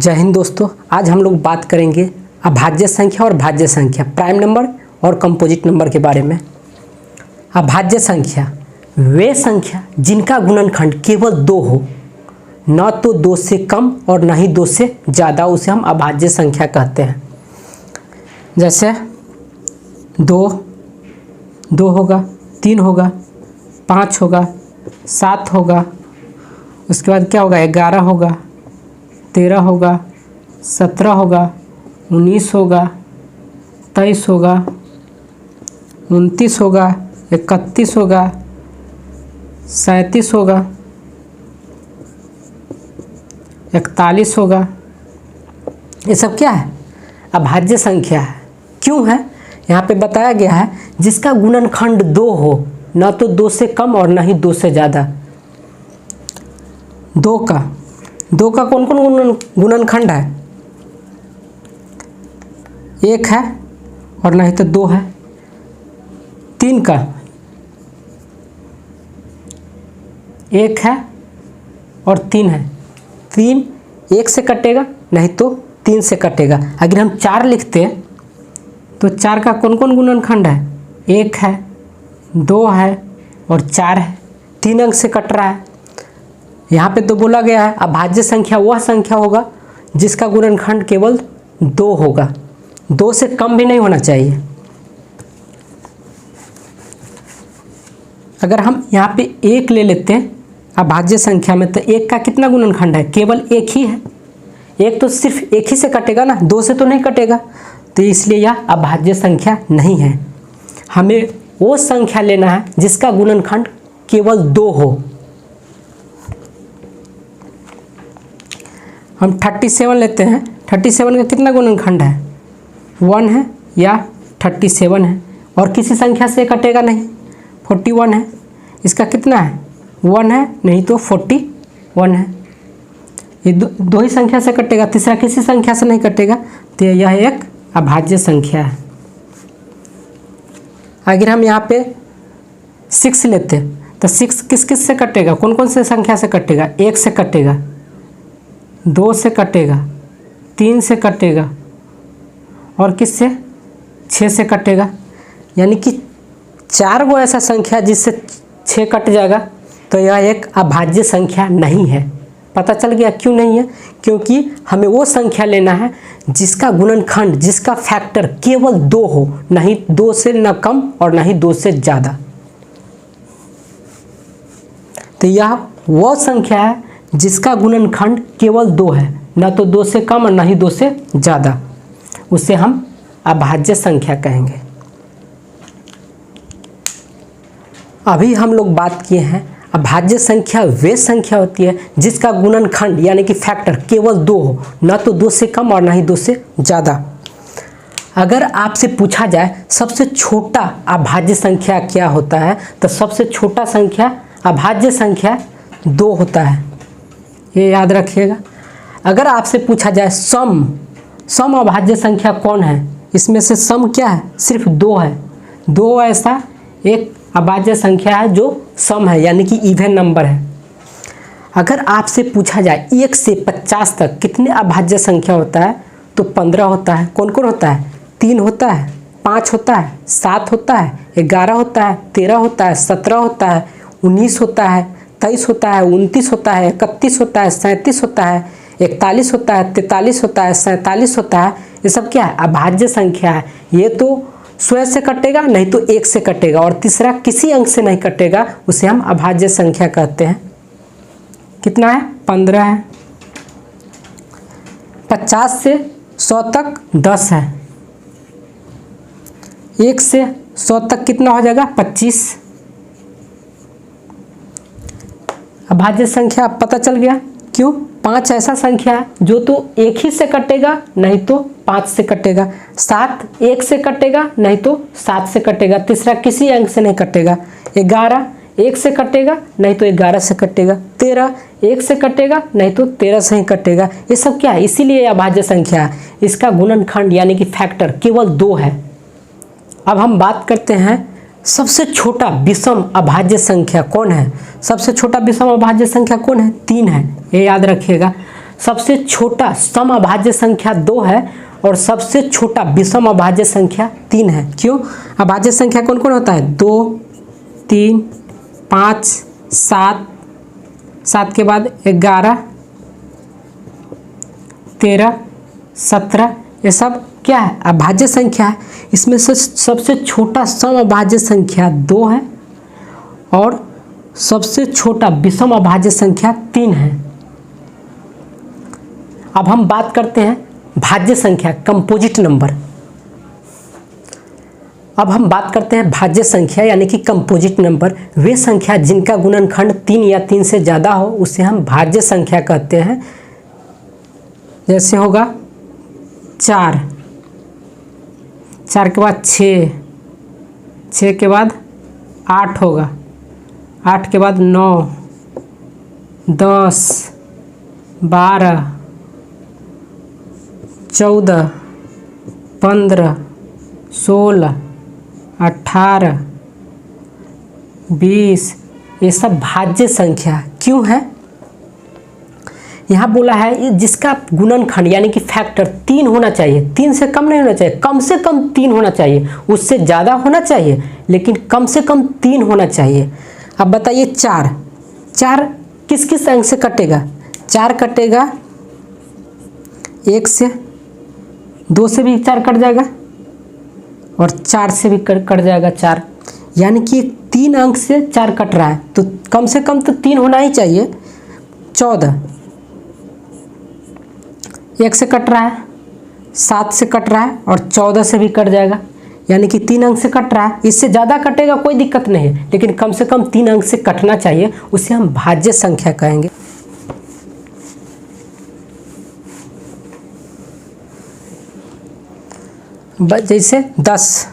जय हिंद दोस्तों। आज हम लोग बात करेंगे अभाज्य संख्या और भाज्य संख्या, प्राइम नंबर और कंपोजिट नंबर के बारे में। अभाज्य संख्या वे संख्या जिनका गुणनखंड केवल 2 हो, न तो 2 से कम और न ही 2 से ज़्यादा, उसे हम अभाज्य संख्या कहते हैं। जैसे 2 होगा, 3 होगा, 5 होगा, 7 होगा, उसके बाद क्या होगा, 11 होगा, 13 होगा, 17 होगा, 19 होगा, 23 होगा, 29 होगा, 31 होगा, 37 होगा, 41 होगा। ये सब क्या है? अभाज्य संख्या है। क्यों है? यहाँ पे बताया गया है जिसका गुणनखंड 2 हो, ना तो 2 से कम और ना ही 2 से ज़्यादा। 2 का कौन कौन गुणनखंड है? 1 है और नहीं तो 2 है। 3 का 1 है और 3 है। 3 1 से कटेगा, नहीं तो 3 से कटेगा। अगर हम 4 लिखते हैं तो 4 का कौन कौन गुणनखंड है? 1 है, 2 है और 4 है। 3 अंक से कट रहा है। यहाँ पे तो बोला गया है अभाज्य संख्या वह संख्या होगा जिसका गुणनखंड केवल 2 होगा, 2 से कम भी नहीं होना चाहिए। अगर हम यहाँ पे 1 ले लेते हैं अभाज्य संख्या में, तो 1 का कितना गुणनखंड है? केवल 1 ही है। 1 तो सिर्फ 1 ही से कटेगा ना, 2 से तो नहीं कटेगा, तो इसलिए यह अभाज्य संख्या नहीं है। हमें वो संख्या लेना है जिसका गुणनखंड केवल 2 हो। हम 37 लेते हैं। 37 का कितना गुणनखंड है? 1 है या 37 है, और किसी संख्या से कटेगा नहीं। 41 है, इसका कितना है? 1 है, नहीं तो 41 है। ये दो ही संख्या से कटेगा, तीसरा किसी संख्या से नहीं कटेगा, तो यह एक अभाज्य संख्या है। अगर हम यहाँ पे 6 लेते हैं तो 6 किस किस से कटेगा? कौन कौन से संख्या से कटेगा? 1 से कटेगा, 2 से कटेगा, 3 से कटेगा और किससे? 6 से कटेगा। यानी कि 4 गो ऐसा संख्या जिससे 6 कट जाएगा, तो यह एक अभाज्य संख्या नहीं है। पता चल गया क्यों नहीं है? क्योंकि हमें वो संख्या लेना है जिसका गुणनखंड, जिसका फैक्टर केवल 2 हो, नहीं 2 से न कम और नहीं 2 से ज़्यादा। तो यह वो संख्या है जिसका गुणनखंड केवल 2 है, न तो 2 से कम और न ही 2 से ज़्यादा, उसे हम अभाज्य संख्या कहेंगे। अभी हम लोग बात किए हैं अभाज्य संख्या वे संख्या होती है जिसका गुणनखंड यानी कि फैक्टर केवल 2 हो, न तो 2 से कम और न ही 2 से ज़्यादा। अगर आपसे पूछा जाए सबसे छोटा अभाज्य संख्या क्या होता है, तो सबसे छोटा संख्या अभाज्य संख्या 2 होता है, ये याद रखिएगा। अगर आपसे पूछा जाए सम अभाज्य संख्या कौन है, इसमें से सम क्या है? सिर्फ 2 है। 2 ऐसा एक अभाज्य संख्या है जो सम है, यानी कि इवन नंबर है। अगर आपसे पूछा जाए 1 से 50 तक कितने अभाज्य संख्या होता है, तो 15 होता है। कौन कौन होता है? 3 होता है, 5 होता है, 7 होता है, 11 होता है, 13 होता है, 17 होता है, 19 होता है, 23 होता है, 29 होता है, 31 होता है, 37 होता है, 41 होता है, 43 होता है, 47 होता है। ये सब क्या है? अभाज्य संख्या है। ये तो स्वयं से कटेगा, नहीं तो 1 से कटेगा, और तीसरा किसी अंक से नहीं कटेगा, उसे हम अभाज्य संख्या कहते हैं। कितना है? 15 है। 50 से 100 तक 10 है। 1 से 100 तक कितना हो जाएगा? 25। अभाज्य संख्या पता चल गया क्यों? 5 ऐसा संख्या है जो तो 1 ही से कटेगा, नहीं तो 5 से कटेगा। 7 1 से कटेगा, नहीं तो 7 से कटेगा, तीसरा किसी अंक से नहीं कटेगा। 11 1 से कटेगा, नहीं तो 11 से कटेगा। 13 1 से कटेगा, नहीं तो 13 से ही कटेगा। ये सब क्या है? इसीलिए अभाज्य संख्या है। इसका गुणनखंड यानी कि फैक्टर केवल 2 है। अब हम बात करते हैं सबसे छोटा विषम अभाज्य संख्या कौन है? सबसे छोटा विषम अभाज्य संख्या कौन है? 3 है, ये याद रखिएगा। सबसे छोटा सम अभाज्य संख्या 2 है और सबसे छोटा विषम अभाज्य संख्या 3 है। क्यों? अभाज्य संख्या कौन कौन होता है? 2, 3, 5, 7, 7 के बाद 11, 13, 17, ये सब क्या है? अभाज्य संख्या है। इसमें से सबसे छोटा सम अभाज्य संख्या 2 है और सबसे छोटा विषम अभाज्य संख्या 3 है। अब हम बात करते हैं भाज्य संख्या, कंपोजिट नंबर। अब हम बात करते हैं भाज्य संख्या यानी कि कंपोजिट नंबर। वे संख्या जिनका गुणनखंड 3 या 3 से ज़्यादा हो उसे हम भाज्य संख्या कहते हैं। जैसे होगा 4, 4 के बाद 6, 6 के बाद 8 होगा, 8 के बाद 9, 10, 12, 14, 15, 16, 18, 20, ये सब भाज्य संख्या क्यों है? यहाँ बोला है जिसका गुणनखंड यानी कि फैक्टर 3 होना चाहिए, 3 से कम नहीं होना चाहिए, कम से कम 3 होना चाहिए, उससे ज़्यादा होना चाहिए लेकिन कम से कम 3 होना चाहिए। अब बताइए 4, 4 किस किस अंक से कटेगा? 4 कटेगा 1 से, 2 से भी 4 कट जाएगा और 4 से भी कट जाएगा 4, यानी कि 3 अंक से 4 कट रहा है तो कम से कम तो 3 होना ही चाहिए। 14, 1 से कट रहा है, 7 से कट रहा है और 14 से भी कट जाएगा, यानी कि 3 अंक से कट रहा है। इससे ज़्यादा कटेगा कोई दिक्कत नहीं है लेकिन कम से कम 3 अंक से कटना चाहिए, उसे हम भाज्य संख्या कहेंगे। जैसे 10,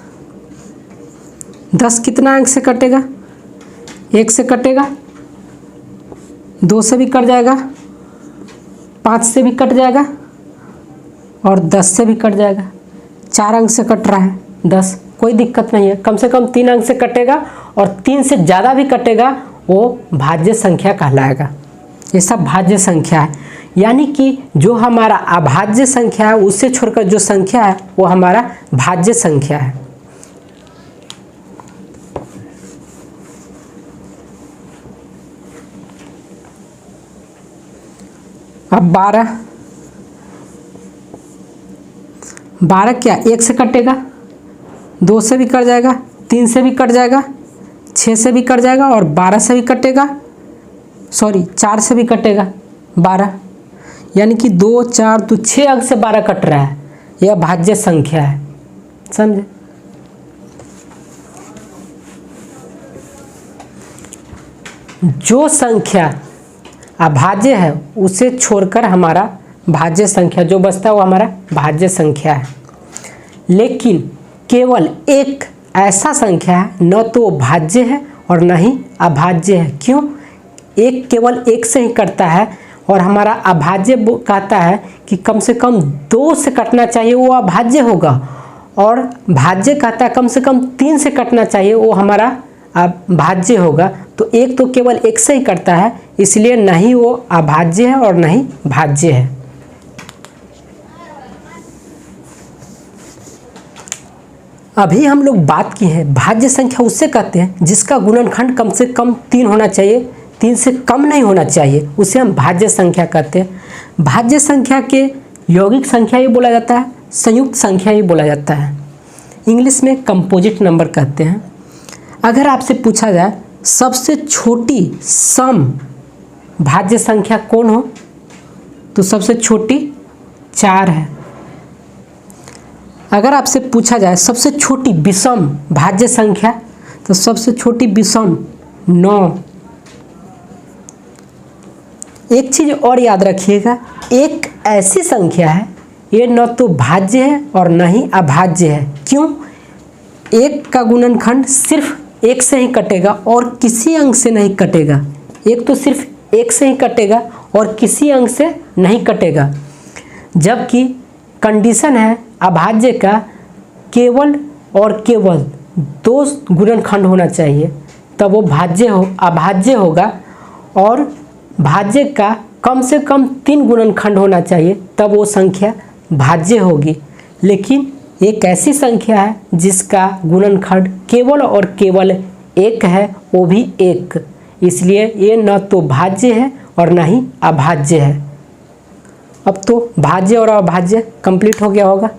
10 कितना अंक से कटेगा? 1 से कटेगा, 2 से भी कट जाएगा, 5 से भी कट जाएगा और 10 से भी कट जाएगा। 4 अंक से कट रहा है 10, कोई दिक्कत नहीं है, कम से कम 3 अंक से कटेगा और 3 से ज़्यादा भी कटेगा वो भाज्य संख्या कहलाएगा। ये सब भाज्य संख्या है, यानी कि जो हमारा अभाज्य संख्या है उससे छोड़कर जो संख्या है वो हमारा भाज्य संख्या है। अब 12 क्या 1 से कटेगा, 2 से भी कट जाएगा, 3 से भी कट जाएगा, 6 से भी कट जाएगा और 12 से भी कटेगा, 4 से भी कटेगा 12, यानी कि 2, 4 तो 6 अंक से 12 कट रहा है, यह भाज्य संख्या है। समझे? जो संख्या अभाज्य है उसे छोड़कर हमारा भाज्य संख्या जो बचता है वो हमारा भाज्य संख्या है। लेकिन केवल एक ऐसा संख्या है न तो वो भाज्य है और न ही अभाज्य है। क्यों? एक केवल 1 से ही कटता है और हमारा अभाज्य कहता है कि कम से कम 2 से कटना चाहिए, वो अभाज्य होगा, और भाज्य कहता है कम से कम 3 से कटना चाहिए, वो हमारा भाज्य होगा। तो एक तो केवल 1 से ही कटता है, इसलिए न ही वो अभाज्य है और न ही भाज्य है। अभी हम लोग बात की है भाज्य संख्या उससे कहते हैं जिसका गुणनखंड कम से कम 3 होना चाहिए, 3 से कम नहीं होना चाहिए, उसे हम भाज्य संख्या कहते हैं। भाज्य संख्या के यौगिक संख्या ही बोला जाता है, संयुक्त संख्या ही बोला जाता है, इंग्लिश में कंपोजिट नंबर कहते हैं। अगर आपसे पूछा जाए सबसे छोटी सम भाज्य संख्या कौन हो, तो सबसे छोटी 4 है। अगर आपसे पूछा जाए सबसे छोटी विषम भाज्य संख्या, तो सबसे छोटी विषम 9। एक चीज़ और याद रखिएगा, एक ऐसी संख्या है ये न तो भाज्य है और न ही अभाज्य है। क्यों? 1 का गुणनखंड सिर्फ 1 से ही कटेगा और किसी अंक से नहीं कटेगा। 1 तो सिर्फ 1 से ही कटेगा और किसी अंक से नहीं कटेगा, जबकि कंडीशन है अभाज्य का केवल और केवल 2 गुणनखंड होना चाहिए, तब वो अभाज्य होगा, और भाज्य का कम से कम 3 गुणनखंड होना चाहिए, तब वो संख्या भाज्य होगी। लेकिन एक ऐसी संख्या है जिसका गुणनखंड केवल और केवल 1 है, वो भी 1, इसलिए ये न तो भाज्य है और न ही अभाज्य है। अब तो भाज्य और अभाज्य कंप्लीट हो गया होगा।